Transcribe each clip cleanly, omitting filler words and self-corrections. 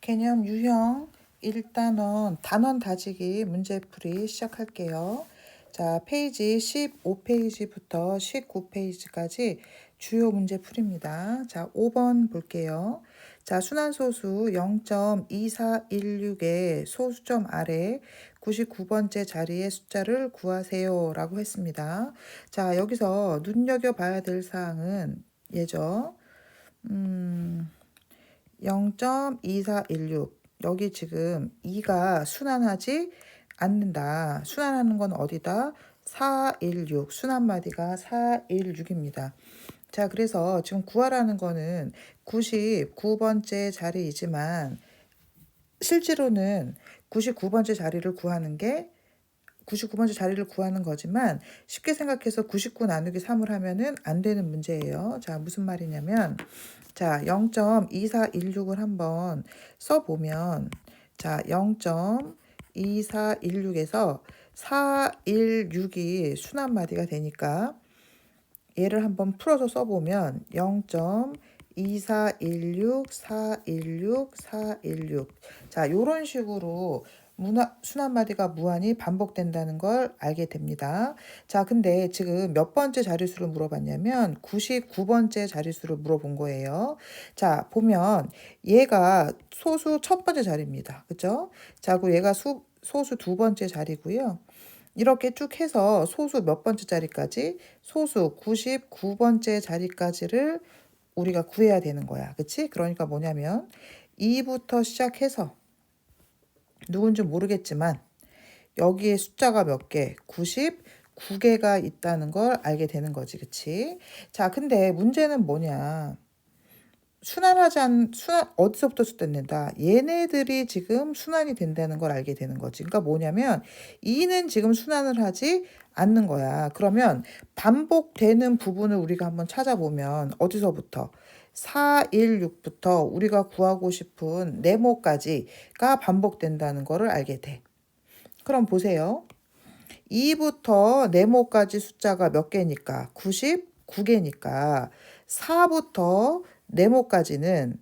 개념 유형 1단원 단원 다지기 문제풀이 시작할게요. 자, 페이지 15페이지부터 19페이지까지 주요 문제풀이입니다. 자, 5번 볼게요. 자, 순환소수 0.2416의 소수점 아래 99번째 자리의 숫자를 구하세요 라고 했습니다. 자, 여기서 눈여겨봐야 될 사항은 예죠. 0.2416 여기 지금 2가 순환하지 않는다. 순환하는 건 어디다? 416 순환마디가 416입니다. 자, 그래서 지금 구하라는 거는 99번째 자리이지만 실제로는 99번째 자리를 구하는 게 99번째 자리를 구하는 거지만 쉽게 생각해서 99 나누기 3을 하면은 안 되는 문제예요. 자, 무슨 말이냐면 자, 0.2416을 한번 써보면 자, 0.2416에서 416이 순환마디가 되니까 얘를 한번 풀어서 써보면 0.2416, 416, 416 자, 요런 식으로 순환마디가 무한히 반복된다는 걸 알게 됩니다. 자, 근데 지금 몇 번째 자릿수를 물어봤냐면 99번째 자릿수를 물어본 거예요. 자, 보면 얘가 소수 첫 번째 자리입니다. 그죠? 자, 그리고 얘가 소수 두 번째 자리고요. 이렇게 쭉 해서 소수 몇 번째 자리까지? 소수 99번째 자리까지를 우리가 구해야 되는 거야. 그치? 그러니까 뭐냐면 2부터 시작해서 누군지 모르겠지만 여기에 숫자가 몇 개? 99개가 있다는 걸 알게 되는 거지. 그치? 자, 근데 문제는 뭐냐? 순환 어디서부터 숫자낸다? 얘네들이 지금 순환이 된다는 걸 알게 되는 거지. 그러니까 뭐냐면 2는 지금 순환을 하지 않는 거야. 그러면 반복되는 부분을 우리가 한번 찾아보면 어디서부터? 416부터 우리가 구하고 싶은 네모까지가 반복된다는 거를 알게 돼. 그럼 보세요. 2부터 네모까지 숫자가 몇 개니까? 99개니까 4부터 네모까지는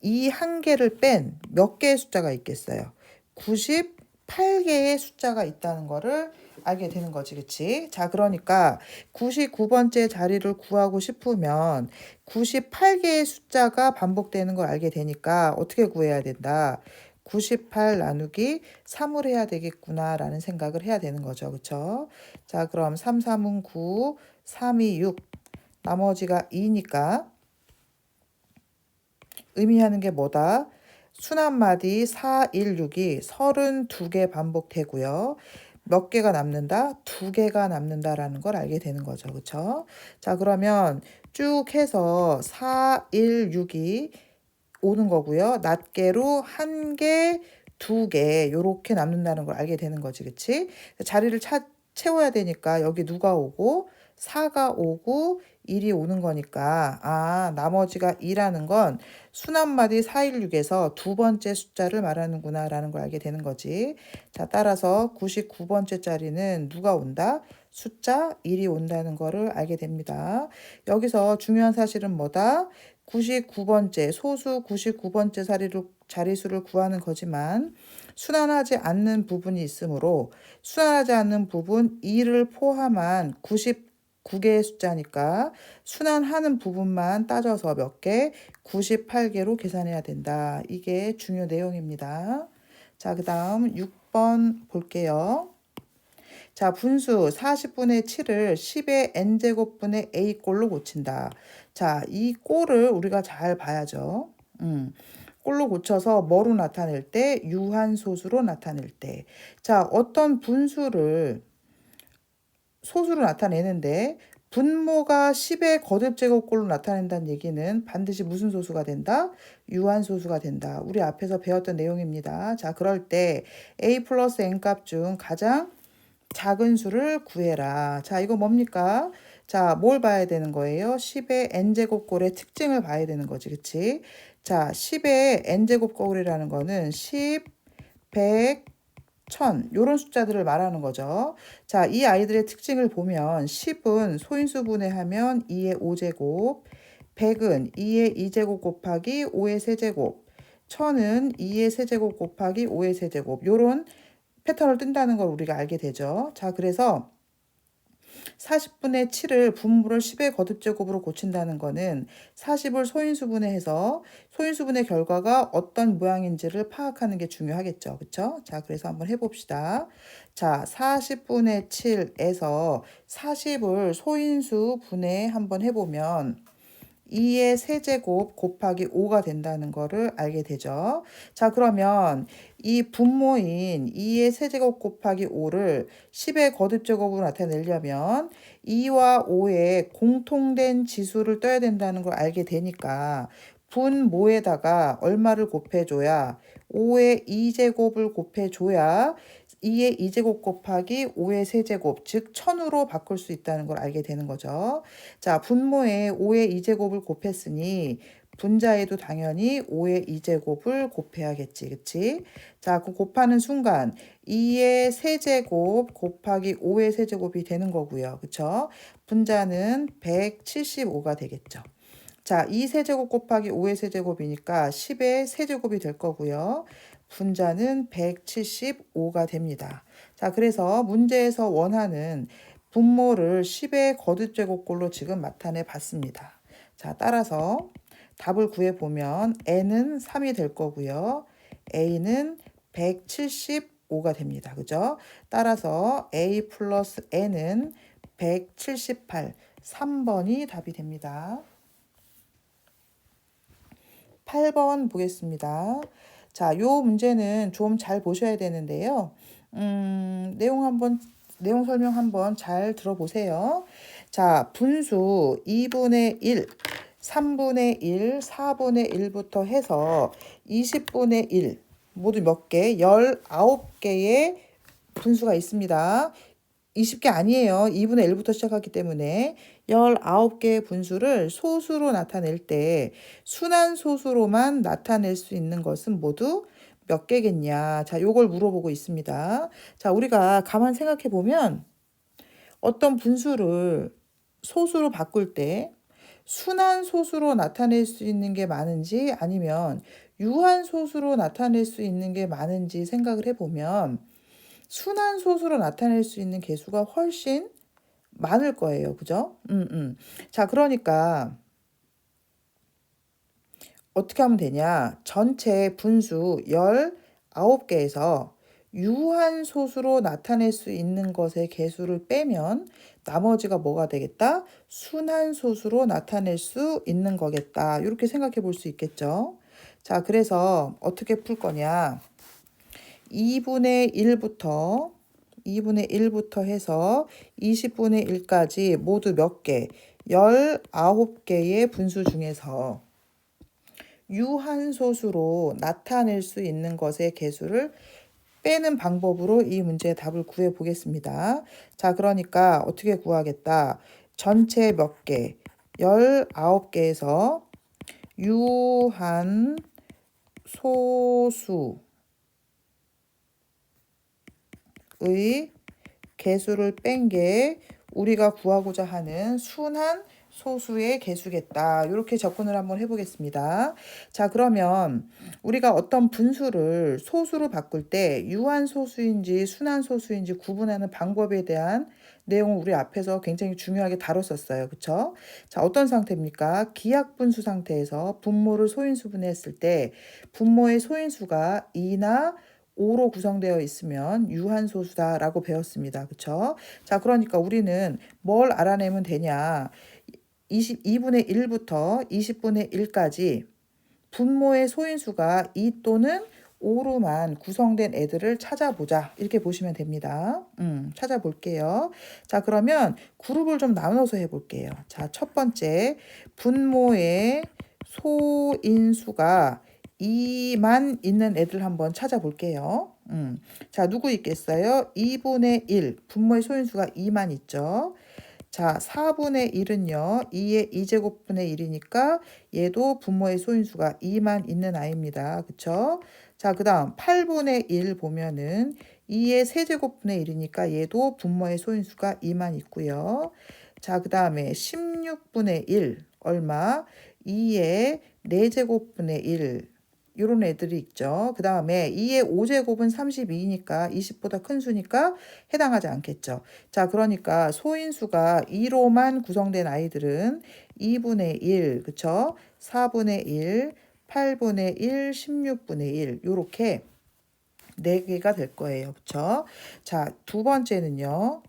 이 한 개를 뺀 몇 개의 숫자가 있겠어요? 98개의 숫자가 있다는 거를 알게 되는 거지, 그치? 자, 그러니까 99번째 자리를 구하고 싶으면 98개의 숫자가 반복되는 걸 알게 되니까 어떻게 구해야 된다? 98 나누기 3을 해야 되겠구나 라는 생각을 해야 되는 거죠. 그쵸? 자, 그럼 3, 3은 9, 3이 6, 나머지가 2니까 의미하는 게 뭐다? 순환마디 416이 32개 반복되고요. 몇 개가 남는다? 2개가 남는다라는 걸 알게 되는 거죠. 그쵸? 자, 그러면 쭉 해서 416이 오는 거고요. 낱개로 1개, 2개 요렇게 남는다는 걸 알게 되는 거지. 그치? 자리를 채워야 되니까 여기 누가 오고 4가 오고 1이 오는 거니까 나머지가 2라는 건 순환마디 416에서 두 번째 숫자를 말하는구나 라는 걸 알게 되는 거지. 자, 따라서 99번째 자리는 누가 온다? 숫자 1이 온다는 거를 알게 됩니다. 여기서 중요한 사실은 뭐다? 99번째 소수 99번째 자리수를 구하는 거지만 순환하지 않는 부분이 있으므로 순환하지 않는 부분 2를 포함한 99개의 숫자니까 순환하는 부분만 따져서 몇 개? 98개로 계산해야 된다. 이게 중요 내용입니다. 자, 그 다음 6번 볼게요. 자, 분수 40분의 7을 10의 n제곱분의 a꼴로 고친다. 자, 이 꼴을 우리가 잘 봐야죠. 꼴로 고쳐서 뭐로 나타낼 때? 유한소수로 나타낼 때. 자, 어떤 분수를 소수로 나타내는데 분모가 10의 거듭제곱꼴로 나타낸다는 얘기는 반드시 무슨 소수가 된다? 유한소수가 된다. 우리 앞에서 배웠던 내용입니다. 자, 그럴 때 a 플러스 n 값 중 가장 작은 수를 구해라. 자, 이거 뭡니까? 자, 뭘 봐야 되는 거예요? 10의 n제곱꼴의 특징을 봐야 되는 거지. 그치? 자, 10의 n제곱꼴이라는 거는 10, 100, 1000 요런 숫자들을 말하는 거죠. 자, 이 아이들의 특징을 보면 10은 소인수 분해하면 2의 5제곱, 100은 2의 2제곱 곱하기 5의 세제곱, 1000은 2의 세제곱 곱하기 5의 세제곱. 요런 패턴을 뜬다는 걸 우리가 알게 되죠. 자, 그래서 40분의 7을 분모를 10의 거듭제곱으로 고친다는 거는 40을 소인수분해 해서 소인수분의 결과가 어떤 모양인지를 파악하는 게 중요하겠죠. 그쵸? 자, 그래서 한번 해봅시다. 자, 40분의 7에서 40을 소인수분해 한번 해보면 2의 세제곱 곱하기 5가 된다는 거를 알게 되죠. 자, 그러면 이 분모인 2의 세제곱 곱하기 5를 10의 거듭제곱으로 나타내려면 2와 5의 공통된 지수를 떠야 된다는 걸 알게 되니까 분모에다가 얼마를 곱해줘야 5의 2제곱을 곱해줘야 2의 2제곱 곱하기 5의 세제곱, 즉 1000으로 바꿀 수 있다는 걸 알게 되는 거죠. 자, 분모에 5의 2제곱을 곱했으니 분자에도 당연히 5의 2제곱을 곱해야겠지. 그치? 자, 그 곱하는 순간 2의 세제곱 곱하기 5의 세제곱이 되는 거고요. 그쵸? 분자는 175가 되겠죠. 자, 2 세제곱 곱하기 5의 세제곱이니까 10의 세제곱이 될 거고요. 분자는 175가 됩니다. 자, 그래서 문제에서 원하는 분모를 10의 거듭제곱꼴로 지금 나타내 봤습니다. 자, 따라서 답을 구해보면 n은 3이 될 거고요. a는 175가 됩니다. 그죠? 따라서 a 플러스 n은 178, 3번이 답이 됩니다. 8번 보겠습니다. 자, 요 문제는 좀 잘 보셔야 되는데요. 내용 설명 한번 잘 들어보세요. 자, 분수 2분의 1, 3분의 1, 4분의 1부터 해서 20분의 1, 모두 몇 개? 19개의 분수가 있습니다. 20개 아니에요. 2분의 1부터 시작하기 때문에 19개의 분수를 소수로 나타낼 때 순한 소수로만 나타낼 수 있는 것은 모두 몇 개겠냐. 자, 요걸 물어보고 있습니다. 자, 우리가 가만 생각해 보면 어떤 분수를 소수로 바꿀 때 순한 소수로 나타낼 수 있는 게 많은지 아니면 유한 소수로 나타낼 수 있는 게 많은지 생각을 해보면 순한 소수로 나타낼 수 있는 개수가 훨씬 많을 거예요. 그죠? 자, 그러니까 어떻게 하면 되냐? 전체 분수 19개에서 유한 소수로 나타낼 수 있는 것의 개수를 빼면 나머지가 뭐가 되겠다? 순한 소수로 나타낼 수 있는 거겠다. 이렇게 생각해 볼 수 있겠죠? 자, 그래서 어떻게 풀 거냐? 2분의 1부터 해서 20분의 1까지 모두 몇 개? 19개의 분수 중에서 유한소수로 나타낼 수 있는 것의 개수를 빼는 방법으로 이 문제의 답을 구해 보겠습니다. 자, 그러니까 어떻게 구하겠다? 전체 몇 개? 19개에서 유한 소수의 개수를 뺀 게 우리가 구하고자 하는 순한 소수의 개수겠다. 이렇게 접근을 한번 해보겠습니다. 자, 그러면 우리가 어떤 분수를 소수로 바꿀 때 유한 소수인지 순한 소수인지 구분하는 방법에 대한 내용을 우리 앞에서 굉장히 중요하게 다뤘었어요. 그쵸? 자, 어떤 상태입니까? 기하분수 상태에서 분모를 소인수분해했을 때 분모의 소인수가 2나 5로 구성되어 있으면 유한소수다라고 배웠습니다. 그쵸? 자, 그러니까 우리는 뭘 알아내면 되냐? 22분의 1부터 20분의 1까지 분모의 소인수가 2 또는 5로만 구성된 애들을 찾아보자. 이렇게 보시면 됩니다. 찾아볼게요. 자, 그러면 그룹을 좀 나눠서 해볼게요. 자, 첫 번째, 분모의 소인수가 2만 있는 애들 한번 찾아볼게요. 자, 누구 있겠어요? 2분의 1, 분모의 소인수가 2만 있죠. 자, 4분의 1은요. 2의 2제곱분의 1이니까 얘도 분모의 소인수가 2만 있는 아이입니다. 그쵸? 자, 그 다음 8분의 1 보면은 2의 세제곱분의 1이니까 얘도 분모의 소인수가 2만 있고요. 자, 그 다음에 16분의 1 얼마? 2의 4제곱분의 1. 요런 애들이 있죠. 그 다음에 2의 5제곱은 32니까 20보다 큰 수니까 해당하지 않겠죠. 자, 그러니까 소인수가 2로만 구성된 아이들은 2분의 1, 그쵸? 4분의 1, 8분의 1, 16분의 1 요렇게 4개가 될 거예요. 그쵸? 자, 두 번째는요.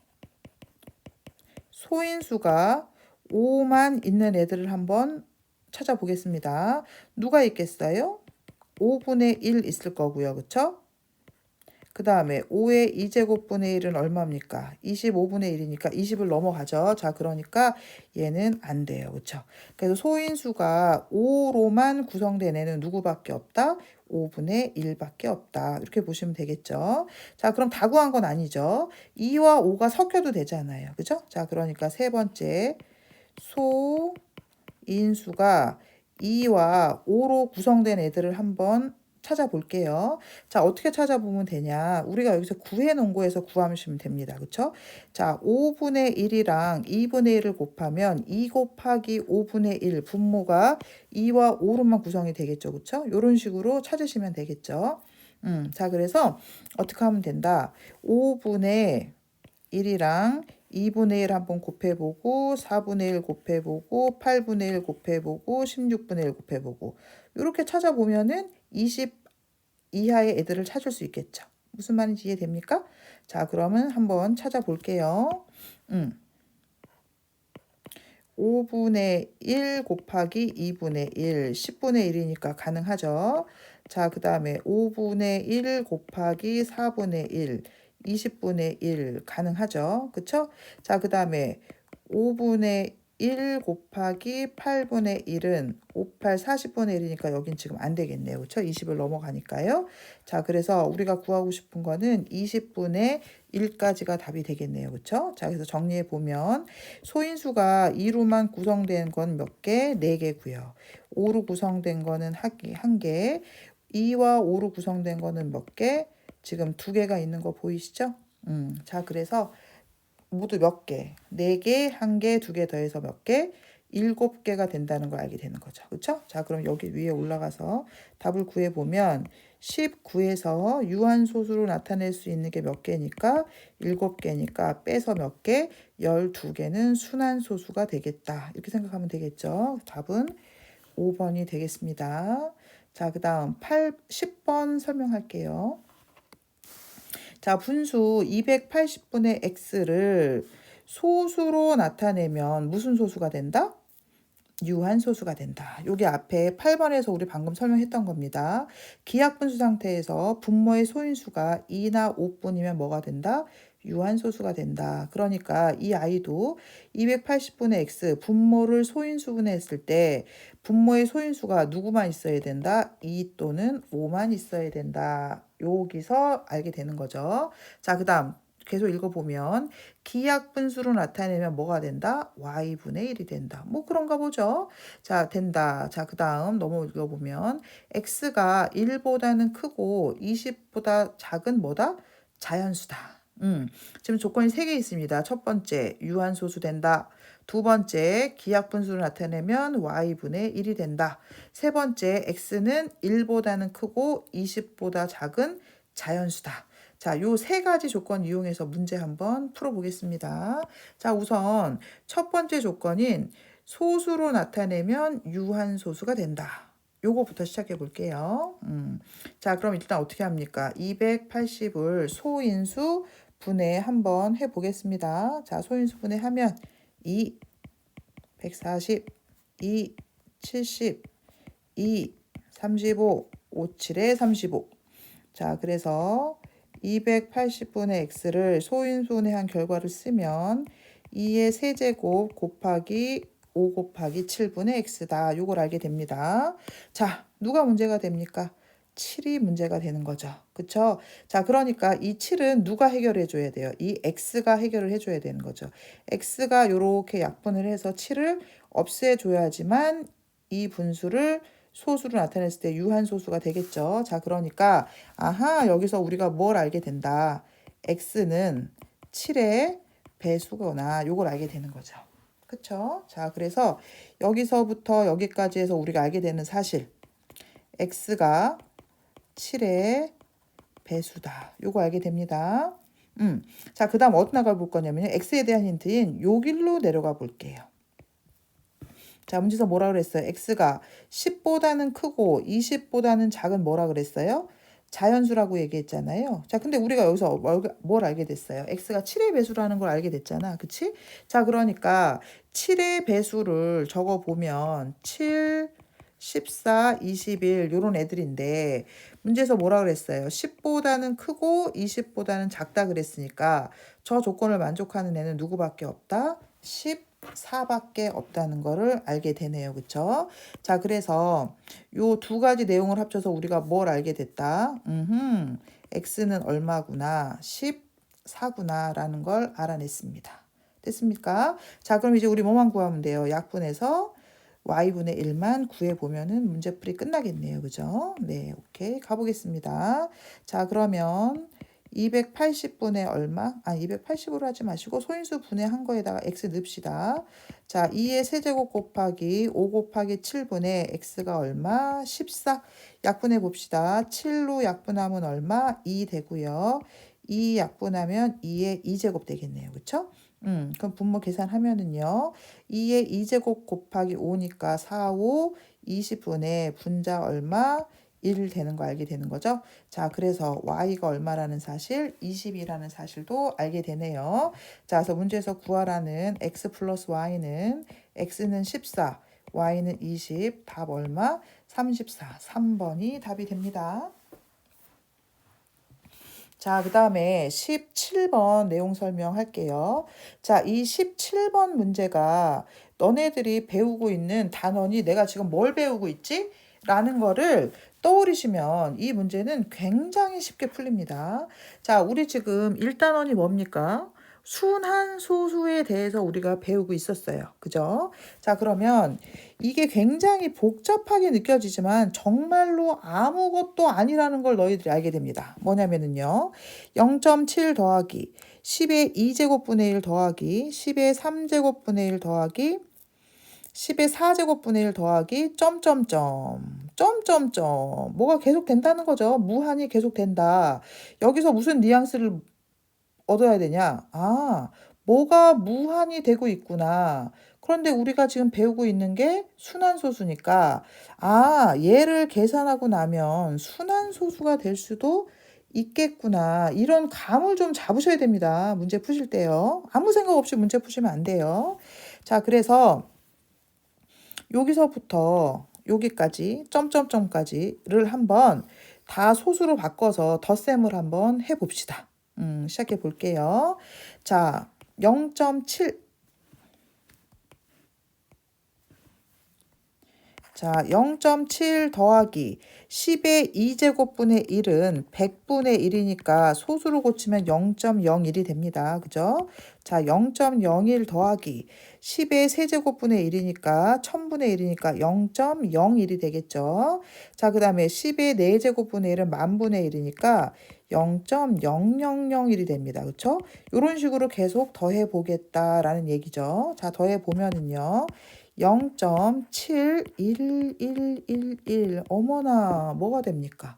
소인수가 5만 있는 애들을 한번 찾아보겠습니다. 누가 있겠어요? 5분의 1 있을 거고요. 그쵸? 그 다음에 5의 2제곱분의 1은 얼마입니까? 25분의 1이니까 20을 넘어가죠. 자, 그러니까 얘는 안 돼요. 그쵸? 그래서 소인수가 5로만 구성된 애는 누구밖에 없다? 5분의 1밖에 없다. 이렇게 보시면 되겠죠. 자, 그럼 다 구한 건 아니죠. 2와 5가 섞여도 되잖아요. 그죠? 자, 그러니까 세 번째 소인수가 2와 5로 구성된 애들을 한번 찾아볼게요. 자, 어떻게 찾아보면 되냐? 우리가 여기서 구해 놓은 거에서 구하시면 됩니다. 그쵸? 자, 5분의 1이랑 2분의 1을 곱하면 2 곱하기 5분의 1 분모가 2와 5로만 구성이 되겠죠. 그쵸? 요런 식으로 찾으시면 되겠죠. 자, 그래서 어떻게 하면 된다? 5분의 1이랑 2분의 1 한번 곱해보고 4분의 1 곱해보고 8분의 1 곱해보고 16분의 1 곱해보고 이렇게 찾아보면은 20 이하의 애들을 찾을 수 있겠죠. 무슨 말인지 이해됩니까? 자, 그러면 한번 찾아볼게요. 5분의 1 곱하기 2분의 1, 10분의 1이니까 가능하죠. 자, 그 다음에 5분의 1 곱하기 4분의 1, 20분의 1 가능하죠. 그쵸? 자, 그 다음에 5분의 1 곱하기 8분의 1은 5, 8, 40분의 1이니까 여긴 지금 안 되겠네요. 그쵸? 20을 넘어가니까요. 자, 그래서 우리가 구하고 싶은 거는 20분의 1까지가 답이 되겠네요. 그쵸? 자, 그래서 정리해 보면 소인수가 2로만 구성된 건 몇 개? 4개고요. 5로 구성된 거는 한 개, 2와 5로 구성된 거는 몇 개? 지금 2개가 있는 거 보이시죠? 자, 그래서 모두 몇 개? 4개, 1개, 2개 더해서 몇 개? 7개가 된다는 걸 알게 되는 거죠. 그렇죠? 자, 그럼 여기 위에 올라가서 답을 구해보면 19에서 유한소수로 나타낼 수 있는 게 몇 개니까? 7개니까 빼서 몇 개? 12개는 순환소수가 되겠다. 이렇게 생각하면 되겠죠. 답은 5번이 되겠습니다. 자, 그 다음 10번 설명할게요. 자, 분수 280분의 x를 소수로 나타내면 무슨 소수가 된다? 유한소수가 된다. 여기 앞에 8번에서 우리 방금 설명했던 겁니다. 기하분수 상태에서 분모의 소인수가 2나 5분이면 뭐가 된다? 유한소수가 된다. 그러니까 이 아이도 280분의 x 분모를 소인수분해했을 때 분모의 소인수가 누구만 있어야 된다? 2 또는 5만 있어야 된다. 여기서 알게 되는 거죠. 자, 그 다음 계속 읽어보면 기하분수로 나타내면 뭐가 된다? y분의 1이 된다. 뭐 그런가 보죠. 자, 된다. 자, 그 다음 넘어 읽어보면 x가 1보다는 크고 20보다 작은 뭐다? 자연수다. 지금 조건이 3개 있습니다. 첫 번째, 유한소수 된다. 두 번째, 기하분수로 나타내면 y분의 1이 된다. 세 번째, x는 1보다는 크고 20보다 작은 자연수다. 자, 요 3가지 조건 이용해서 문제 한번 풀어보겠습니다. 자, 우선 첫 번째 조건인 소수로 나타내면 유한소수가 된다. 요거부터 시작해 볼게요. 자, 그럼 일단 어떻게 합니까? 280을 소인수 분해 한번 해보겠습니다. 자, 소인수 분해하면 2, 140, 2, 70, 2, 35, 5, 7에 35. 자, 그래서 280분의 x를 소인수분해한 결과를 쓰면 2의 세제곱 곱하기 5 곱하기 7분의 x다. 요걸 알게 됩니다. 자, 누가 문제가 됩니까? 7이 문제가 되는 거죠. 그쵸? 자, 그러니까 이 7은 누가 해결해 줘야 돼요? 이 x가 해결을 해줘야 되는 거죠. x가 요렇게 약분을 해서 7을 없애줘야지만 이 분수를 소수로 나타냈을 때 유한소수가 되겠죠. 자, 그러니까 아하, 여기서 우리가 뭘 알게 된다. x는 7의 배수거나 요걸 알게 되는 거죠. 그쵸? 자, 그래서 여기서부터 여기까지 해서 우리가 알게 되는 사실 x가 7의 배수다. 요거 알게 됩니다. 자, 그 다음 어떤 걸 볼 거냐면 x에 대한 힌트인 요 길로 내려가 볼게요. 자, 문제에서 뭐라 그랬어요? x가 10보다는 크고 20보다는 작은 뭐라 그랬어요? 자연수라고 얘기했잖아요. 자, 근데 우리가 여기서 뭘 알게 됐어요? x가 7의 배수라는 걸 알게 됐잖아. 그치? 자, 그러니까 7의 배수를 적어보면 7, 14, 21 요런 애들인데 문제에서 뭐라 그랬어요? 10보다는 크고 20보다는 작다 그랬으니까 저 조건을 만족하는 애는 누구밖에 없다? 14밖에 없다는 거를 알게 되네요. 그쵸? 자, 그래서 요 두 가지 내용을 합쳐서 우리가 뭘 알게 됐다? x는 얼마구나? 14구나 라는 걸 알아냈습니다. 됐습니까? 자, 그럼 이제 우리 뭐만 구하면 돼요? 약분해서 y분의 1만 구해보면은 문제풀이 끝나겠네요. 그죠? 네, 오케이. 가보겠습니다. 자, 그러면 280분의 얼마? 280으로 하지 마시고 소인수 분해한 거에다가 x 넣읍시다. 자, 2의 세제곱 곱하기 5 곱하기 7분의 x가 얼마? 14. 약분해 봅시다. 7로 약분하면 얼마? 2 되고요. 2 약분하면 2의 2제곱 되겠네요. 그쵸? 그럼 분모 계산하면은요. 2의 2제곱 곱하기 5니까 4, 5, 20분의 분자 얼마? 1 되는 거 알게 되는 거죠. 자, 그래서 y가 얼마라는 사실, 20이라는 사실도 알게 되네요. 자, 그래서 문제에서 구하라는 x 플러스 y는 x는 14, y는 20, 답 얼마? 34, 3번이 답이 됩니다. 자, 그 다음에 17번 내용 설명할게요. 자, 이 17번 문제가 너네들이 배우고 있는 단원이 내가 지금 뭘 배우고 있지? 라는 거를 떠올리시면 이 문제는 굉장히 쉽게 풀립니다. 자, 우리 지금 1단원이 뭡니까? 순한 소수에 대해서 우리가 배우고 있었어요. 그죠? 자, 그러면 이게 굉장히 복잡하게 느껴지지만 정말로 아무것도 아니라는 걸 너희들이 알게 됩니다. 뭐냐면은요. 0.7 더하기 10의 2제곱분의 1 더하기 10의 3제곱분의 1 더하기 10의 4제곱분의 1 더하기 점점점 뭐가 계속 된다는 거죠. 무한히 계속 된다. 여기서 무슨 뉘앙스를 얻어야 되냐? 뭐가 무한히 되고 있구나. 그런데 우리가 지금 배우고 있는 게 순환소수니까, 얘를 계산하고 나면 순환소수가 될 수도 있겠구나. 이런 감을 좀 잡으셔야 됩니다. 문제 푸실 때요. 아무 생각 없이 문제 푸시면 안 돼요. 자, 그래서 여기서부터 여기까지 점점점까지를 한번 다 소수로 바꿔서 덧셈을 한번 해봅시다. 시작해 볼게요. 자, 0.7. 자, 0.7 더하기 10의 2제곱분의 1은 100분의 1이니까 소수로 고치면 0.01이 됩니다. 그죠? 자, 0.01 더하기 10의 세제곱분의 1이니까 1000분의 1이니까 0.01이 되겠죠. 자, 그 다음에 10의 4제곱분의 1은 만분의 1이니까 0.0001이 됩니다. 그렇죠? 이런 식으로 계속 더해 보겠다라는 얘기죠. 자, 더해 보면은요. 0.71111 어머나 뭐가 됩니까?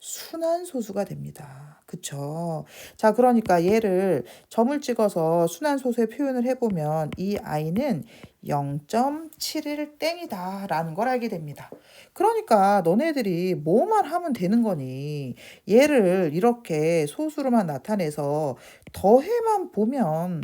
순환소수가 됩니다. 그쵸? 자, 그러니까 얘를 점을 찍어서 순환소수의 표현을 해보면 이 i는 0.71 땡이다 라는 걸 알게 됩니다. 그러니까 너네들이 뭐만 하면 되는 거니 얘를 이렇게 소수로만 나타내서 더해만 보면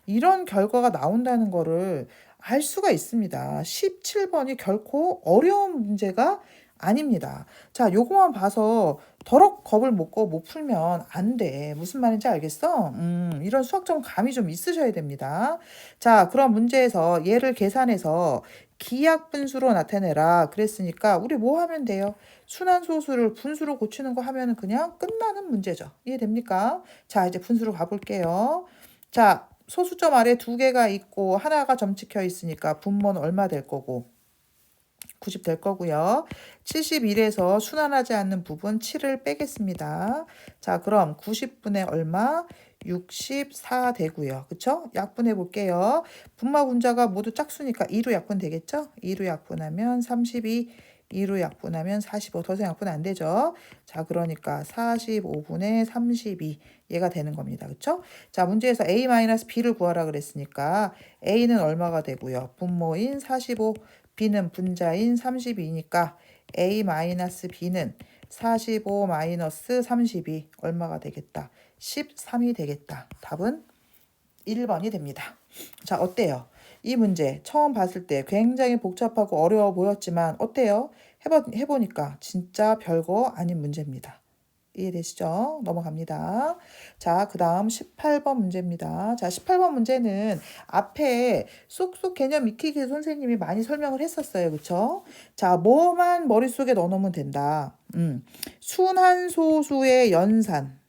이런 결과가 나온다는 거를 알 수가 있습니다. 17번이 결코 어려운 문제가 아닙니다. 자, 요거만 봐서 더럽 겁을 먹고 못 풀면 안 돼. 무슨 말인지 알겠어? 이런 수학적 감이 좀 있으셔야 됩니다. 자, 그럼 문제에서 얘를 계산해서 기하분수로 나타내라 그랬으니까 우리 뭐 하면 돼요? 순환소수를 분수로 고치는 거 하면 그냥 끝나는 문제죠. 이해됩니까? 자, 이제 분수로 가볼게요. 자, 소수점 아래 두 개가 있고 하나가 점 찍혀 있으니까 분모는 얼마 될 거고 90 될 거고요. 71에서 순환하지 않는 부분 7을 빼겠습니다. 자, 그럼 90분의 얼마? 64 되고요. 그쵸? 약분해 볼게요. 분모 분자가 모두 짝수니까 2로 약분 되겠죠? 2로 약분하면 32 2로 약분하면 45. 더 이상 약분 안 되죠. 자, 그러니까 45분의 32 얘가 되는 겁니다. 그쵸? 자, 문제에서 a-b를 구하라 그랬으니까 a는 얼마가 되고요. 분모인 45, b는 분자인 32니까 a-b는 45 마이너스 32 얼마가 되겠다. 13이 되겠다. 답은 1번이 됩니다. 자, 어때요? 이 문제 처음 봤을 때 굉장히 복잡하고 어려워 보였지만 어때요? 해보니까 진짜 별거 아닌 문제입니다. 이해되시죠? 넘어갑니다. 자, 그 다음 18번 문제입니다. 자, 18번 문제는 앞에 쏙쏙 개념 익히기 선생님이 많이 설명을 했었어요. 그쵸? 자, 뭐만 머릿속에 넣어놓으면 된다. 순한소수의 연산.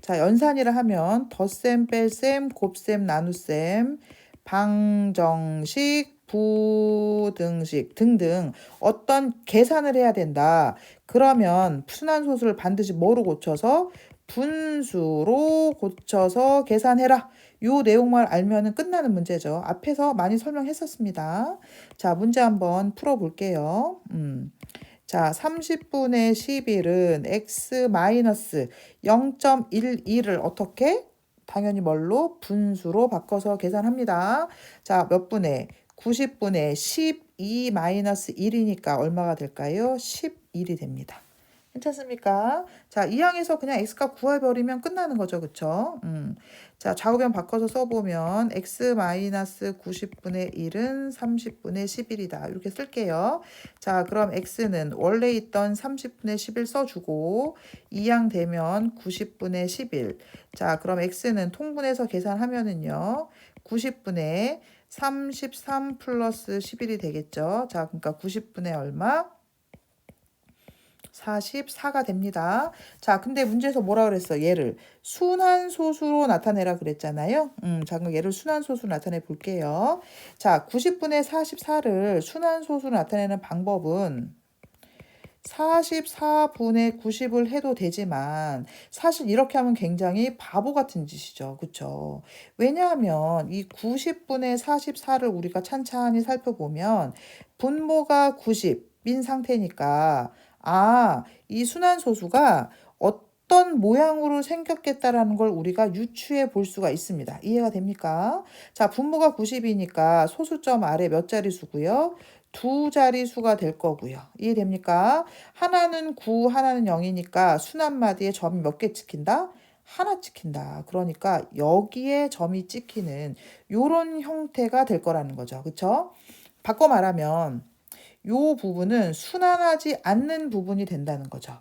자, 연산이라 하면 덧셈, 뺄셈, 곱셈, 나눗셈, 방정식, 부등식 등등 어떤 계산을 해야 된다. 그러면 순환소수를 반드시 뭐로 고쳐서? 분수로 고쳐서 계산해라. 요 내용만 알면은 끝나는 문제죠. 앞에서 많이 설명했었습니다. 자, 문제 한번 풀어볼게요. 자, 30분의 11은 x 마이너스 0.12를 어떻게? 당연히 뭘로? 분수로 바꿔서 계산합니다. 자, 몇 분의? 90분의 12 마이너스 1이니까 얼마가 될까요? 11이 됩니다. 괜찮습니까? 자, 이 항에서 그냥 x값 구해버리면 끝나는 거죠. 그쵸? 자, 좌우변 바꿔서 써보면 x-90분의 1은 30분의 11이다. 이렇게 쓸게요. 자, 그럼 x는 원래 있던 30분의 11 써주고 이 항 되면 90분의 11. 자, 그럼 x는 통분해서 계산하면은요. 90분의 33 플러스 11이 되겠죠. 자, 그러니까 90분의 얼마? 44가 됩니다. 자, 근데 문제에서 뭐라 그랬어? 얘를 순환소수로 나타내라 그랬잖아요. 자, 그럼 얘를 순환소수로 나타내 볼게요. 자, 90분의 44를 순환소수로 나타내는 방법은 44분의 90을 해도 되지만 사실 이렇게 하면 굉장히 바보 같은 짓이죠. 그쵸? 왜냐하면 이 90분의 44를 우리가 찬찬히 살펴보면 분모가 90인 상태니까 이 순환소수가 어떤 모양으로 생겼겠다라는 걸 우리가 유추해 볼 수가 있습니다. 이해가 됩니까? 자, 분모가 90이니까 소수점 아래 몇 자릿수고요? 두 자릿수가 될 거고요. 이해됩니까? 하나는 9, 하나는 0이니까 순환마디에 점이 몇 개 찍힌다? 하나 찍힌다. 그러니까 여기에 점이 찍히는 요런 형태가 될 거라는 거죠. 그쵸? 바꿔 말하면 요 부분은 순환하지 않는 부분이 된다는 거죠.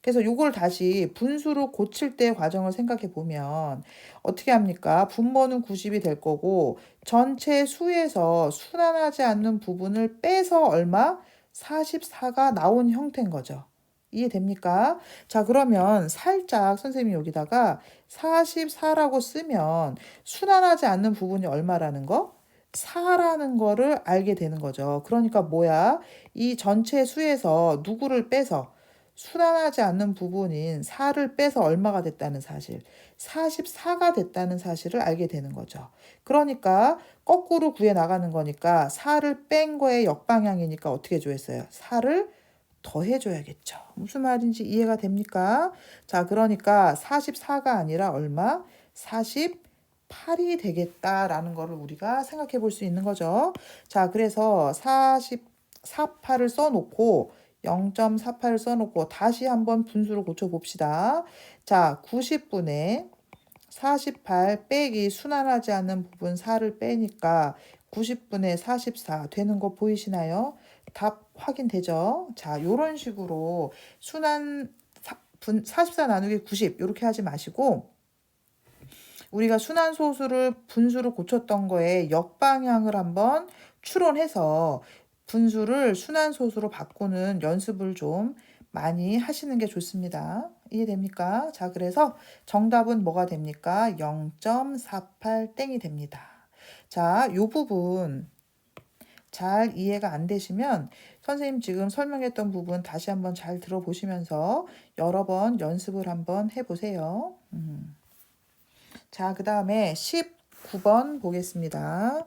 그래서 요걸 다시 분수로 고칠 때 과정을 생각해 보면 어떻게 합니까? 분모는 90이 될 거고 전체 수에서 순환하지 않는 부분을 빼서 얼마? 44가 나온 형태인 거죠. 이해됩니까? 자, 그러면 살짝 선생님이 여기다가 44라고 쓰면 순환하지 않는 부분이 얼마라는 거? 4라는 거를 알게 되는 거죠. 그러니까 뭐야? 이 전체 수에서 누구를 빼서 순환하지 않는 부분인 4를 빼서 얼마가 됐다는 사실, 44가 됐다는 사실을 알게 되는 거죠. 그러니까 거꾸로 구해 나가는 거니까 4를 뺀 거에 역방향이니까 어떻게 해줘야겠어요? 4를 더해줘야겠죠. 무슨 말인지 이해가 됩니까? 자, 그러니까 44가 아니라 얼마? 48이 되겠다라는 거를 우리가 생각해 볼 수 있는 거죠. 자, 그래서 48을 써놓고 0.48을 써놓고 다시 한번 분수를 고쳐봅시다. 자, 90분의 48 빼기 순환하지 않는 부분 4를 빼니까 90분의 44 되는 거 보이시나요? 답 확인되죠? 자, 요런 식으로 순환 44 나누기 90 이렇게 하지 마시고 우리가 순환소수를 분수로 고쳤던 거에 역방향을 한번 추론해서 분수를 순환소수로 바꾸는 연습을 좀 많이 하시는 게 좋습니다. 이해됩니까? 자, 그래서 정답은 뭐가 됩니까? 0.48 땡이 됩니다. 자, 요 부분 잘 이해가 안 되시면 선생님 지금 설명했던 부분 다시 한번 잘 들어보시면서 여러 번 연습을 한번 해보세요. 자, 그 다음에 19번 보겠습니다.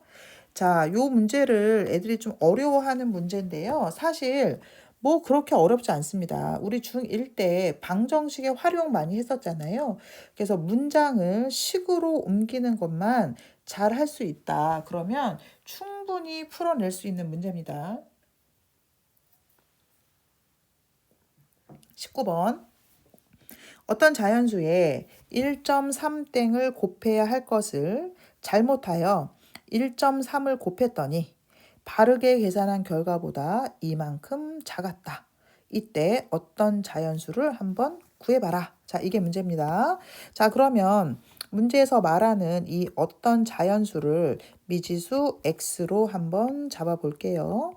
자, 요 문제를 애들이 좀 어려워하는 문제인데요. 사실 뭐 그렇게 어렵지 않습니다. 우리 중1 때 방정식의 활용 많이 했었잖아요. 그래서 문장을 식으로 옮기는 것만 잘 할 수 있다. 그러면 충분히 풀어낼 수 있는 문제입니다. 19번. 어떤 자연수에 1.3땡을 곱해야 할 것을 잘못하여 1.3을 곱했더니 바르게 계산한 결과보다 이만큼 작았다. 이때 어떤 자연수를 한번 구해봐라. 자, 이게 문제입니다. 자, 그러면 문제에서 말하는 이 어떤 자연수를 미지수 x로 한번 잡아볼게요.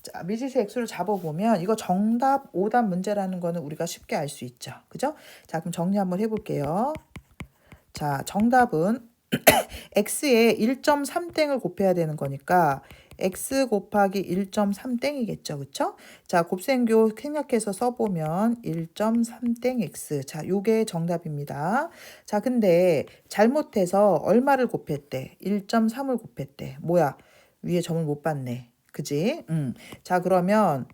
자, 미지수 x를 잡아보면 이거 정답, 오답 문제라는 거는 우리가 쉽게 알 수 있죠. 그죠? 자, 그럼 정리 한번 해볼게요. 자, 정답은 x에 1.3땡을 곱해야 되는 거니까 x 곱하기 1.3땡이겠죠. 그쵸? 자, 곱셈교 생략해서 써보면 1.3땡 x. 자, 요게 정답입니다. 자, 근데 잘못해서 얼마를 곱했대? 1.3을 곱했대. 뭐야? 위에 점을 못 봤네. 그지? 자, 그러면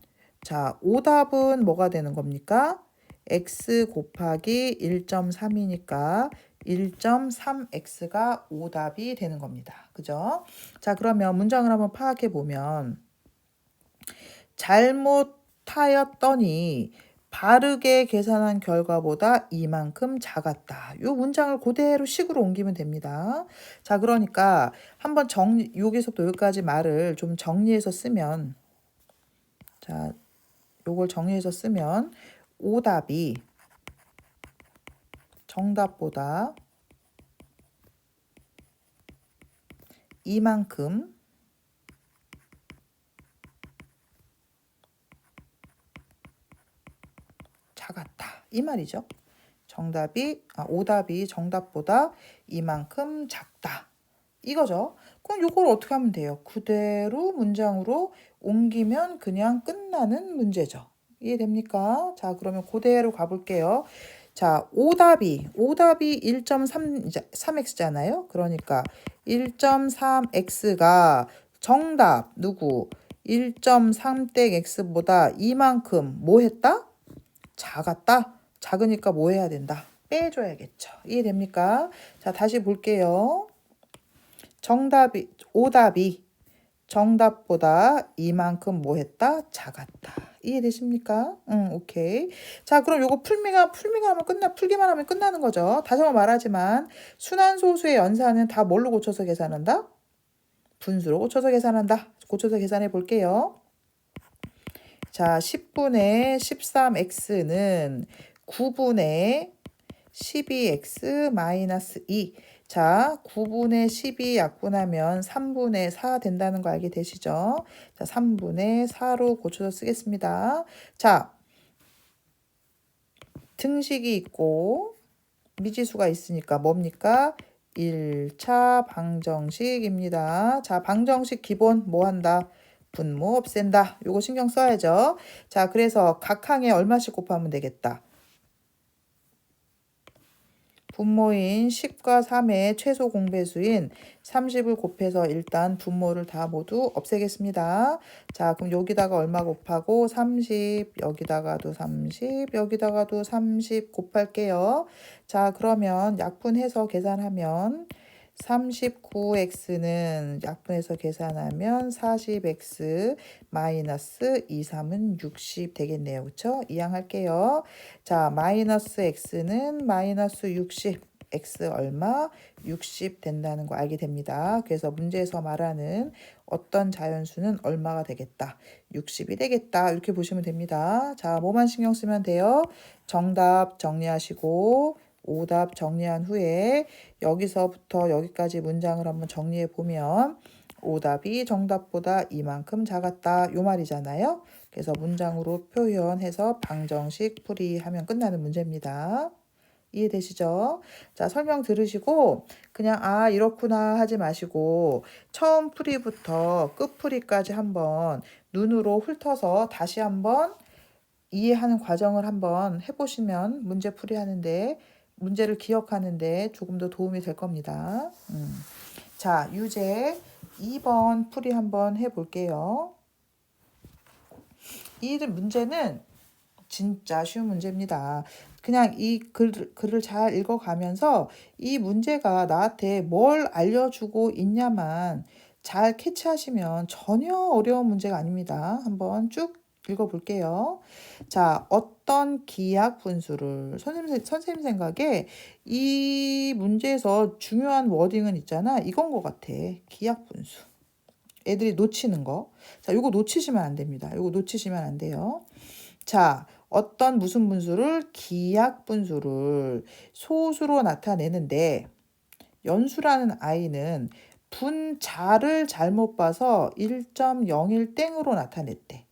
자, 오답은 뭐가 되는 겁니까? x 곱하기 1.3이니까 1.3x가 오답이 되는 겁니다. 그죠? 자, 그러면 문장을 한번 파악해 보면 잘못하였더니 바르게 계산한 결과보다 이만큼 작았다. 요 문장을 그대로 식으로 옮기면 됩니다. 자, 그러니까 한번 여기서부터 여기까지 말을 좀 정리해서 쓰면 자, 요걸 정리해서 쓰면 오답이 정답보다 이만큼 작았다. 이 말이죠. 오답이 정답보다 이만큼 작다. 이거죠. 그럼 이걸 어떻게 하면 돼요? 그대로 문장으로 옮기면 그냥 끝나는 문제죠. 이해됩니까? 자, 그러면 그대로 가볼게요. 자, 오답이 1.3x잖아요. 그러니까 1.3x가 정답 누구? 1.3땡 x보다 이만큼 뭐 했다? 작았다? 작으니까 뭐 해야 된다? 빼줘야겠죠. 이해됩니까? 자, 다시 볼게요. 오답이 정답보다 이만큼 뭐 했다? 작았다. 이해되십니까? 오케이. 자, 그럼 요거 풀기만 하면 끝나는 거죠. 다시 한번 말하지만, 순환소수의 연산은 다 뭘로 고쳐서 계산한다? 분수로 고쳐서 계산한다. 고쳐서 계산해 볼게요. 자, 10분의 13x는 9분의 12x 마이너스 2. 자, 9분의 12 약분하면 3분의 4 된다는 거 알게 되시죠? 자, 3분의 4로 고쳐서 쓰겠습니다. 자, 등식이 있고 미지수가 있으니까 뭡니까? 1차 방정식입니다. 자, 방정식 기본 뭐 한다? 분모 없앤다. 요거 신경 써야죠. 자, 그래서 각 항에 얼마씩 곱하면 되겠다. 분모인 10과 3의 최소 공배수인 30을 곱해서 일단 분모를 다 모두 없애겠습니다. 자, 그럼 여기다가 얼마 곱하고 30, 여기다가도 30, 여기다가도 30 곱할게요. 자, 그러면 약분해서 계산하면 39x는 약분해서 계산하면 40x 마이너스 23은 60 되겠네요. 그쵸? 이항할게요. 자, 마이너스 x는 마이너스 60. x 얼마? 60 된다는 거 알게 됩니다. 그래서 문제에서 말하는 어떤 자연수는 얼마가 되겠다? 60이 되겠다. 이렇게 보시면 됩니다. 자, 뭐만 신경 쓰면 돼요? 정답 정리하시고 오답 정리한 후에 여기서부터 여기까지 문장을 한번 정리해 보면 오답이 정답보다 이만큼 작았다. 요 말이잖아요. 그래서 문장으로 표현해서 방정식 풀이하면 끝나는 문제입니다. 이해되시죠? 자, 설명 들으시고 그냥 이렇구나 하지 마시고 처음 풀이부터 끝풀이까지 한번 눈으로 훑어서 다시 한번 이해하는 과정을 한번 해보시면 문제를 기억하는데 조금 더 도움이 될 겁니다. 자, 유제 2번 풀이 한번 해볼게요. 이 문제는 진짜 쉬운 문제입니다. 그냥 이 글을 잘 읽어가면서 이 문제가 나한테 뭘 알려주고 있냐만 잘 캐치하시면 전혀 어려운 문제가 아닙니다. 한번 쭉 읽어볼게요. 자, 어떤 기하 분수를 선생님 생각에 이 문제에서 중요한 워딩은 있잖아. 이건 것 같아. 기하 분수. 애들이 놓치는 거. 자, 요거 놓치시면 안 됩니다. 요거 놓치시면 안 돼요. 자, 어떤 무슨 분수를 기하 분수를 소수로 나타내는데 연수라는 아이는 분자를 잘못 봐서 1.01땡으로 나타냈대.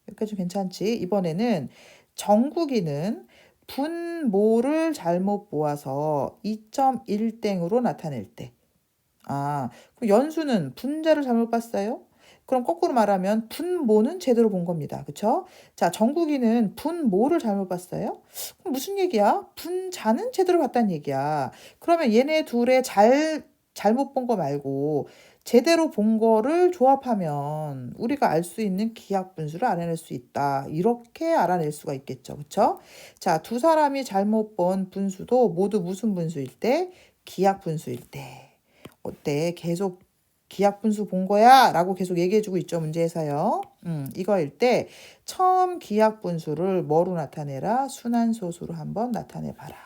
여기까지 괜찮지? 이번에는 정국이는 분모를 잘못 보아서 2.1땡으로 나타낼 때. 아, 그럼 연수는 분자를 잘못 봤어요? 그럼 거꾸로 말하면 분모는 제대로 본 겁니다. 그쵸? 자, 정국이는 분모를 잘못 봤어요? 그럼 무슨 얘기야? 분자는 제대로 봤다는 얘기야. 그러면 얘네 둘의 잘못 본 거 말고 제대로 본 거를 조합하면 우리가 알 수 있는 기하분수를 알아낼 수 있다. 이렇게 알아낼 수가 있겠죠. 그쵸? 자, 두 사람이 잘못 본 분수도 모두 무슨 분수일 때? 기하분수일 때. 어때? 계속 기하분수 본 거야? 라고 계속 얘기해주고 있죠. 문제에서요. 이거일 때 처음 기하분수를 뭐로 나타내라? 순환소수로 한번 나타내봐라.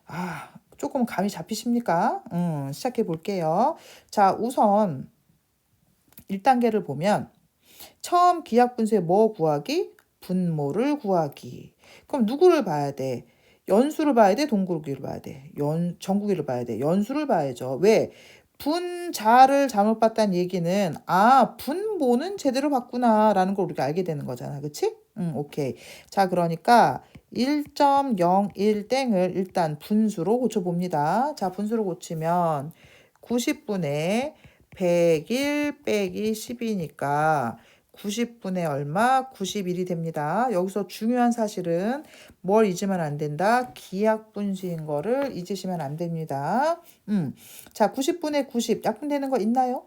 아, 조금 감이 잡히십니까? 시작해 볼게요. 자, 우선 1단계를 보면 처음 기하분수의 뭐 구하기? 분모를 구하기. 그럼 누구를 봐야 돼? 연수를 봐야 돼? 동국이를 봐야 돼? 정국이를 봐야 돼? 연수를 봐야죠. 왜? 분자를 잘못 봤다는 얘기는 분모는 제대로 봤구나 라는 걸 우리가 알게 되는 거잖아. 그치? 오케이. 자, 그러니까 1.01땡을 일단 분수로 고쳐봅니다. 자, 분수로 고치면 90분의 101 빼기 10이니까 90분의 얼마? 91이 됩니다. 여기서 중요한 사실은 뭘 잊으면 안 된다? 기하분수인 거를 잊으시면 안 됩니다. 자, 90분의 90 약분되는 거 있나요?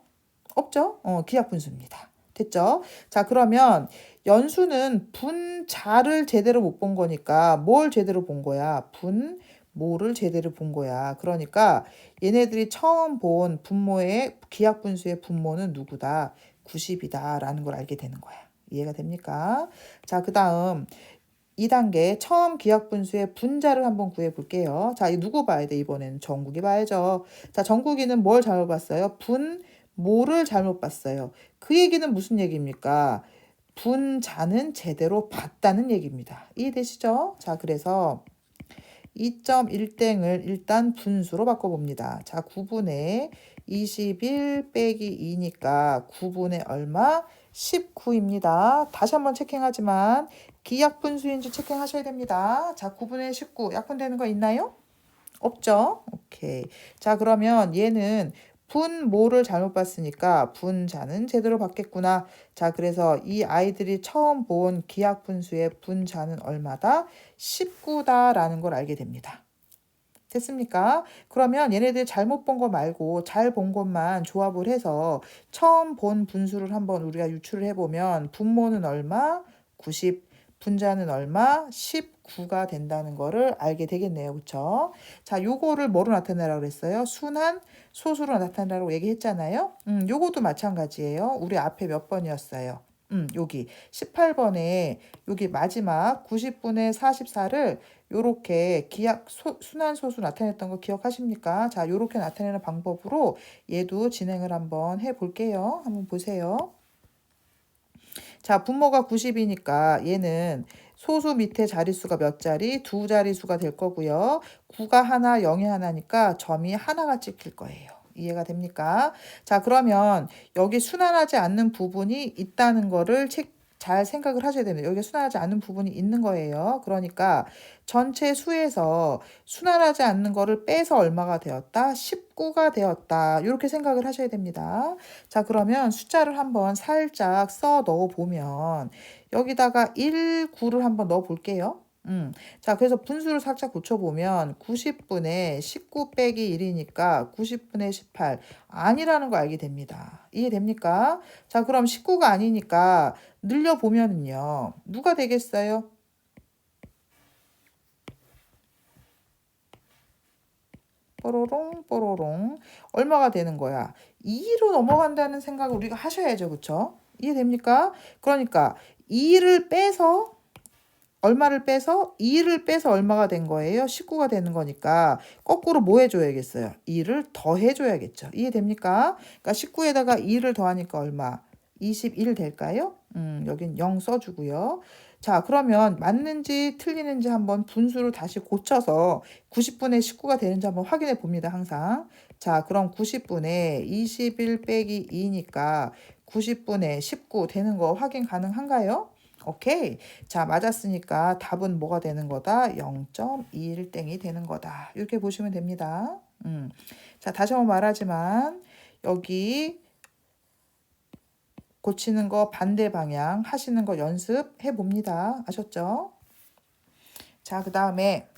없죠? 기하분수입니다. 됐죠? 자, 그러면 연수는 분자를 제대로 못 본 거니까 뭘 제대로 본 거야? 분모를 제대로 본 거야. 그러니까 얘네들이 처음 본 분모의 기하분수의 분모는 누구다? 90이다 라는 걸 알게 되는 거야. 이해가 됩니까? 자, 그 다음 2단계 처음 기하분수의 분자를 한번 구해 볼게요. 자, 이 누구 봐야 돼? 이번에는 정국이 봐야죠. 자, 정국이는 뭘 잘못 봤어요? 분모를 잘못 봤어요. 그 얘기는 무슨 얘기입니까? 분자는 제대로 봤다는 얘기입니다. 이해되시죠? 자, 그래서 2.1땡을 일단 분수로 바꿔봅니다. 자, 9분의 21 빼기 2니까 9분의 얼마? 19입니다. 다시 한번 체킹하지만 기약분수인지 체킹하셔야 됩니다. 자, 9분의 19 약분되는 거 있나요? 없죠? 오케이. 자, 그러면 얘는 분모를 잘못 봤으니까 분자는 제대로 봤겠구나. 자, 그래서 이 아이들이 처음 본 기하분수의 분자는 얼마다? 19다라는 걸 알게 됩니다. 됐습니까? 그러면 얘네들 잘못 본 거 말고 잘 본 것만 조합을 해서 처음 본 분수를 한번 우리가 유출을 해보면 분모는 얼마? 90, 분자는 얼마? 19가 된다는 거를 알게 되겠네요. 그쵸? 자, 요거를 뭐로 나타내라고 그랬어요? 순환 소수로 나타내라고 얘기했잖아요. 요것도 마찬가지예요. 우리 앞에 몇 번이었어요? 여기 18번에 여기 마지막 90분의 44를 요렇게 순환소수 나타냈던 거 기억하십니까? 자, 요렇게 나타내는 방법으로 얘도 진행을 한번 해볼게요. 한번 보세요. 자, 분모가 90이니까 얘는 소수 밑에 자릿수가 몇 자리? 두 자릿수가 될 거고요. 9가 하나, 0이 하나니까 점이 하나가 찍힐 거예요. 이해가 됩니까? 자, 그러면 여기 순환하지 않는 부분이 있다는 거를 잘 생각을 하셔야 됩니다. 여기 순환하지 않는 부분이 있는 거예요. 그러니까 전체 수에서 순환하지 않는 거를 빼서 얼마가 되었다? 19가 되었다. 이렇게 생각을 하셔야 됩니다. 자, 그러면 숫자를 한번 살짝 써 넣어 보면 여기다가 1, 9를 한번 넣어 볼게요. 자, 그래서 분수를 살짝 고쳐보면 90분의 19 빼기 1이니까 90분의 18 아니라는 거 알게 됩니다. 이해됩니까? 자, 그럼 19가 아니니까 늘려보면은요. 누가 되겠어요? 뽀로롱 뽀로롱 얼마가 되는 거야? 2로 넘어간다는 생각을 우리가 하셔야죠. 그쵸? 이해됩니까? 그러니까 2를 빼서 얼마를 빼서 2를 빼서 얼마가 된 거예요? 19가 되는 거니까 거꾸로 뭐 해줘야겠어요? 2를 더해줘야겠죠. 이해됩니까? 그러니까 19에다가 2를 더하니까 얼마? 21 될까요? 여긴 0 써주고요. 자, 그러면 맞는지 틀리는지 한번 분수를 다시 고쳐서 90분의 19가 되는지 한번 확인해 봅니다. 항상. 자, 그럼 90분의 21 빼기 2니까 90분의 19 되는 거 확인 가능한가요? 오케이. 자, 맞았으니까 답은 뭐가 되는 거다? 0.21땡이 되는 거다. 이렇게 보시면 됩니다. 자, 다시 한번 말하지만 여기 고치는 거 반대 방향 하시는 거 연습해 봅니다. 아셨죠? 자, 그 다음에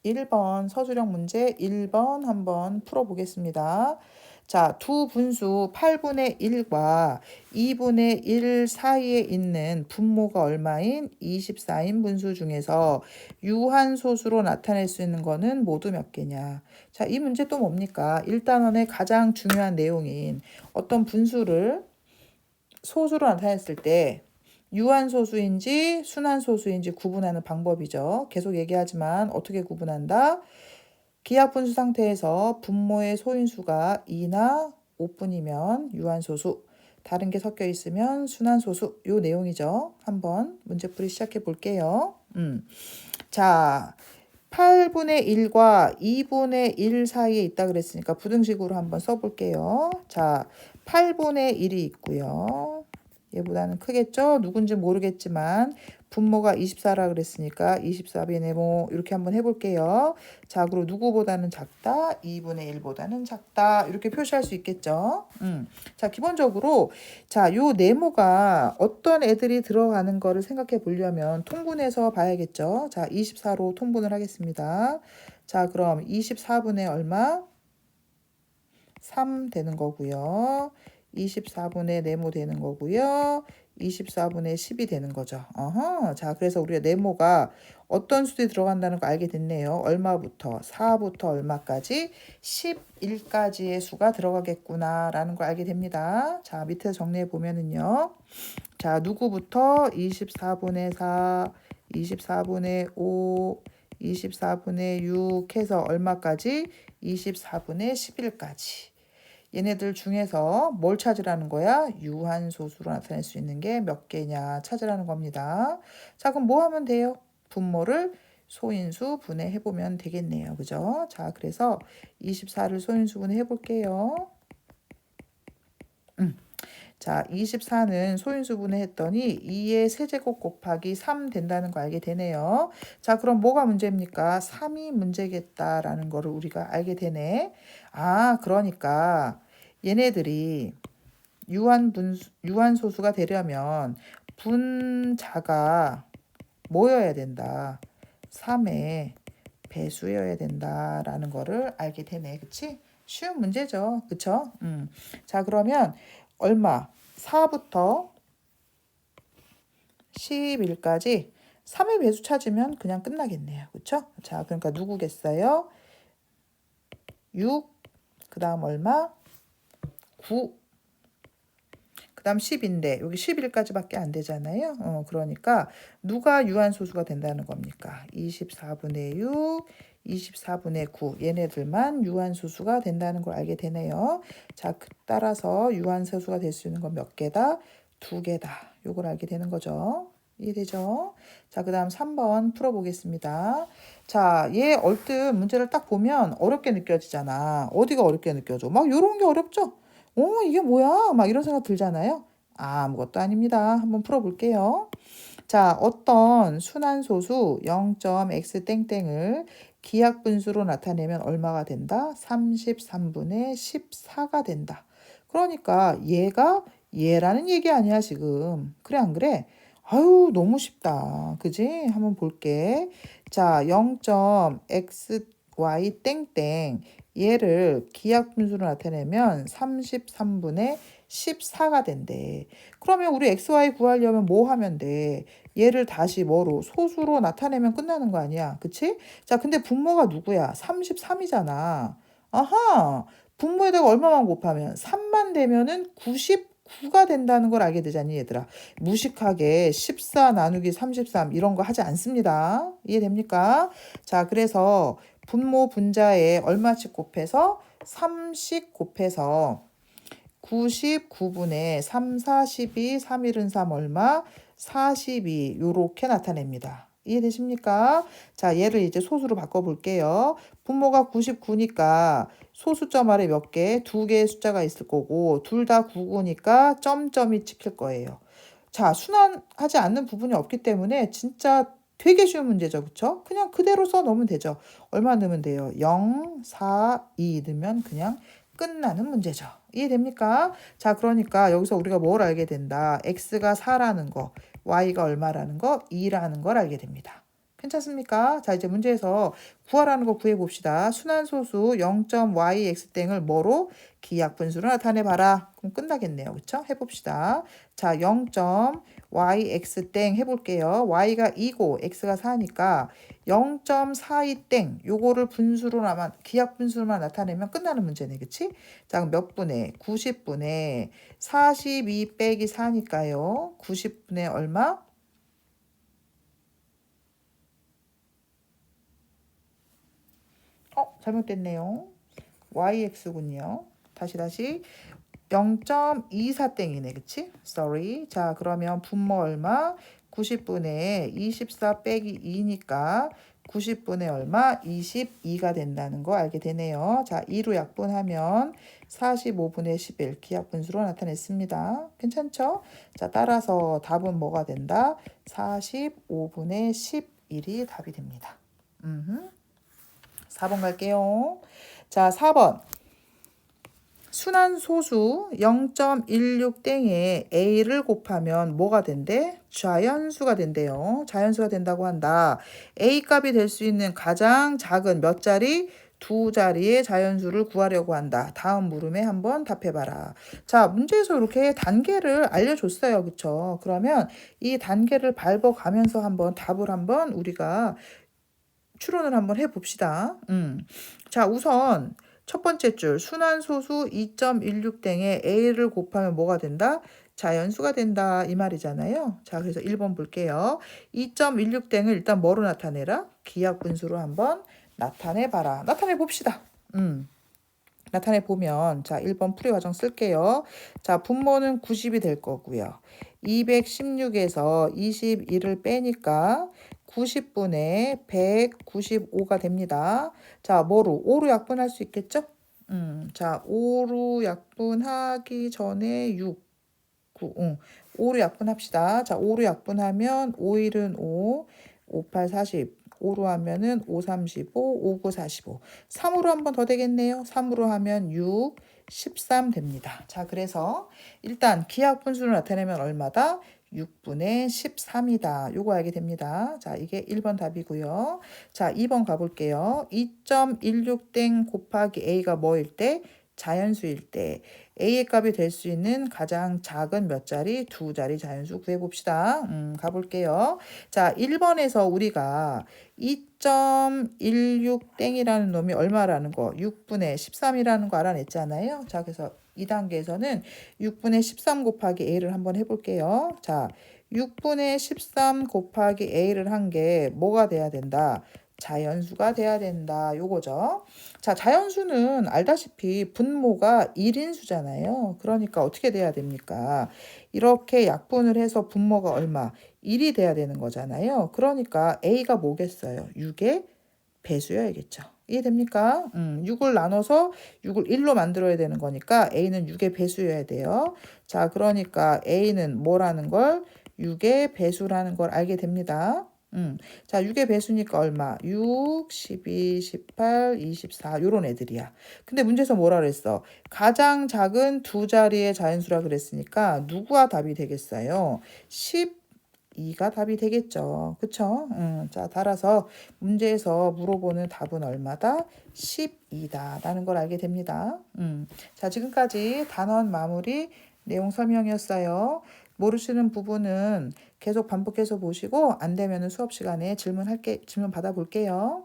1번 서술형 문제 1번 한번 풀어보겠습니다. 자, 두 분수 8분의 1과 2분의 1 사이에 있는 분모가 얼마인 24인 분수 중에서 유한소수로 나타낼 수 있는 거는 모두 몇 개냐. 자, 이 문제 또 뭡니까? 1단원의 가장 중요한 내용인 어떤 분수를 소수로 나타냈을 때 유한소수인지 순한소수인지 구분하는 방법이죠. 계속 얘기하지만 어떻게 구분한다? 기하분수 상태에서 분모의 소인수가 2나 5뿐이면 유한소수, 다른 게 섞여 있으면 순한소수, 요 내용이죠. 한번 문제풀이 시작해 볼게요. 자, 8분의 1과 2분의 1 사이에 있다 그랬으니까 부등식으로 한번 써볼게요. 자, 8분의 1이 있고요. 얘보다는 크겠죠? 누군지 모르겠지만 분모가 24라 그랬으니까 24분의 네모 이렇게 한번 해볼게요. 자, 그리고 누구보다는 작다? 2분의 1보다는 작다. 이렇게 표시할 수 있겠죠? 자, 기본적으로 자, 요 네모가 어떤 애들이 들어가는 거를 생각해 보려면 통분해서 봐야겠죠? 자, 24로 통분을 하겠습니다. 자, 그럼 24분의 얼마? 3 되는 거고요. 24분의 네모 되는 거고요. 24분의 10이 되는 거죠. 어허. 자, 그래서 우리가 네모가 어떤 수들이 들어간다는 거 알게 됐네요. 얼마부터? 4부터 얼마까지? 11까지의 수가 들어가겠구나 라는 걸 알게 됩니다. 자, 밑에 정리해 보면은요. 자, 누구부터? 24분의 4, 24분의 5, 24분의 6 해서 얼마까지? 24분의 11까지. 얘네들 중에서 뭘 찾으라는 거야? 유한소수로 나타낼 수 있는 게 몇 개냐 찾으라는 겁니다. 자, 그럼 뭐 하면 돼요? 분모를 소인수 분해해 보면 되겠네요. 그죠? 자, 그래서 24를 소인수 분해해 볼게요. 자, 24는 소인수 분해했더니 2의 세제곱 곱하기 3 된다는 거 알게 되네요. 자, 그럼 뭐가 문제입니까? 3이 문제겠다라는 거를 우리가 알게 되네. 아, 그러니까 얘네들이 유한소수가 되려면 분자가 뭐여야 된다? 3의 배수여야 된다라는 거를 알게 되네. 그치? 쉬운 문제죠. 그쵸? 자, 그러면 얼마? 4부터 11까지 3의 배수 찾으면 그냥 끝나겠네요. 그쵸? 자, 그러니까 누구겠어요? 6, 그 다음 얼마? 9, 그 다음 10인데 여기 11까지밖에 안 되잖아요. 그러니까 누가 유한소수가 된다는 겁니까? 24분의 6, 24분의 9 얘네들만 유한소수가 된다는 걸 알게 되네요. 자, 따라서 유한소수가 될 수 있는 건 몇 개다? 2개다. 요걸 알게 되는 거죠. 이해되죠? 자, 그 다음 3번 풀어보겠습니다. 자, 얘 얼뜻 문제를 딱 보면 어렵게 느껴지잖아. 어디가 어렵게 느껴져? 막 요런 게 어렵죠? 이게 뭐야? 막 이런 생각 들잖아요. 아무것도 아닙니다. 한번 풀어볼게요. 자, 어떤 순환소수 0.x 땡땡을 기하분수로 나타내면 얼마가 된다? 33분의 14가 된다. 그러니까 얘가 얘라는 얘기 아니야, 지금. 그래, 안 그래? 아유, 너무 쉽다. 그지? 한번 볼게. 자, 0.xy 땡땡. 얘를 기하분수로 나타내면 33분의 14가 된대. 그러면 우리 xy 구하려면 뭐 하면 돼? 얘를 다시 뭐로? 소수로 나타내면 끝나는 거 아니야? 그치? 자, 근데 분모가 누구야? 33이잖아. 아하! 분모에다가 얼마만 곱하면? 3만 되면은 99가 된다는 걸 알게 되잖니, 얘들아. 무식하게 14 나누기 33 이런 거 하지 않습니다. 이해됩니까? 자, 그래서 분모 분자에 얼마씩 곱해서 3씩 곱해서 99분의 3, 42, 3일은 3 얼마? 42 요렇게 나타냅니다. 이해되십니까? 자, 얘를 이제 소수로 바꿔볼게요. 분모가 99니까 소수점 아래 몇 개? 두 개의 숫자가 있을 거고 둘 다 99니까 점점이 찍힐 거예요. 자, 순환하지 않는 부분이 없기 때문에 진짜 되게 쉬운 문제죠. 그쵸? 그냥 그대로 써 놓으면 되죠. 얼마 넣으면 돼요? 0, 4, 2 넣으면 그냥 끝나는 문제죠. 이해됩니까? 자, 그러니까 여기서 우리가 뭘 알게 된다. x가 4라는 거, y가 얼마라는 거, 2라는 걸 알게 됩니다. 괜찮습니까? 자, 이제 문제에서 구하라는 거 구해봅시다. 순환소수 0.yx땡을 뭐로? 기하분수로 나타내봐라. 그럼 끝나겠네요. 그쵸? 해봅시다. 자, 0.yx땡 해볼게요. y가 2고 x가 4니까 0.42땡 요거를 분수로만 기하분수로만 나타내면 끝나는 문제네. 그치? 자, 그럼 몇 분의? 90분의 42 빼기 4니까요. 90분의 얼마? 잘못됐네요. yx군요. 다시 0.24땡이네. 그치? sorry. 자, 그러면 분모 얼마? 90분의 24 빼기 2니까 90분의 얼마? 22가 된다는 거 알게 되네요. 자, 2로 약분하면 45분의 11 기하분수로 나타냈습니다. 괜찮죠? 자, 따라서 답은 뭐가 된다? 45분의 11이 답이 됩니다. 4번 갈게요. 자, 4번. 순환소수 0.16땡에 a를 곱하면 뭐가 된대? 자연수가 된대요. 자연수가 된다고 한다. a 값이 될 수 있는 가장 작은 몇 자리? 두 자리의 자연수를 구하려고 한다. 다음 물음에 한번 답해봐라. 자, 문제에서 이렇게 단계를 알려줬어요. 그쵸? 그러면 이 단계를 밟아가면서 한번 답을 한번 우리가 추론을 한번 해봅시다. 자, 우선 첫 번째 줄 순환소수 2.16땡에 a를 곱하면 뭐가 된다? 자연수가 된다 이 말이잖아요. 자, 그래서 1번 볼게요. 2.16땡을 일단 뭐로 나타내라? 기하분수로 한번 나타내봐라. 나타내 봅시다. 나타내 보면 자, 1번 풀이 과정 쓸게요. 자, 분모는 90이 될 거고요. 216에서 21을 빼니까 90분의 195가 됩니다. 자, 뭐로? 5로 약분할 수 있겠죠? 자, 5로 약분하기 전에 6, 9, 5로 약분합시다. 자, 5로 약분하면 5일은 5, 58, 40. 5로 하면은 5, 35, 5, 9, 45. 3으로 한 번 더 되겠네요. 3으로 하면 6, 13 됩니다. 자, 그래서 일단 기하분수를 나타내면 얼마다? 6분의 13이다. 요거 알게 됩니다. 자, 이게 1번 답이고요. 자, 2번 가볼게요. 2.16땡 곱하기 a가 뭐일 때? 자연수일 때 a의 값이 될 수 있는 가장 작은 몇 자리? 두 자리 자연수 구해봅시다. 가볼게요. 자, 1번에서 우리가 2.16땡이라는 놈이 얼마라는 거? 6분의 13이라는 거 알아냈잖아요. 자, 그래서 2단계에서는 6분의 13 곱하기 a를 한번 해볼게요. 자, 6분의 13 곱하기 a를 한 게 뭐가 돼야 된다? 자연수가 돼야 된다. 요거죠. 자, 자연수는 알다시피 분모가 1인수잖아요. 그러니까 어떻게 돼야 됩니까? 이렇게 약분을 해서 분모가 얼마? 1이 돼야 되는 거잖아요. 그러니까 a가 뭐겠어요? 6의 배수여야겠죠. 이해됩니까? 6을 나눠서 6을 1로 만들어야 되는 거니까 a는 6의 배수여야 돼요. 자, 그러니까 a는 뭐라는 걸? 6의 배수라는 걸 알게 됩니다. 자, 6의 배수니까 얼마? 6, 12, 18, 24 요런 애들이야. 근데 문제에서 뭐라 그랬어? 가장 작은 두 자리의 자연수라 그랬으니까 누구와 답이 되겠어요? 12가 답이 되겠죠. 그쵸? 자, 따라서 문제에서 물어보는 답은 얼마다? 12다 라는 걸 알게 됩니다. 자, 지금까지 단원 마무리 내용 설명이었어요. 모르시는 부분은 계속 반복해서 보시고 안 되면은 수업 시간에 질문 받아볼게요.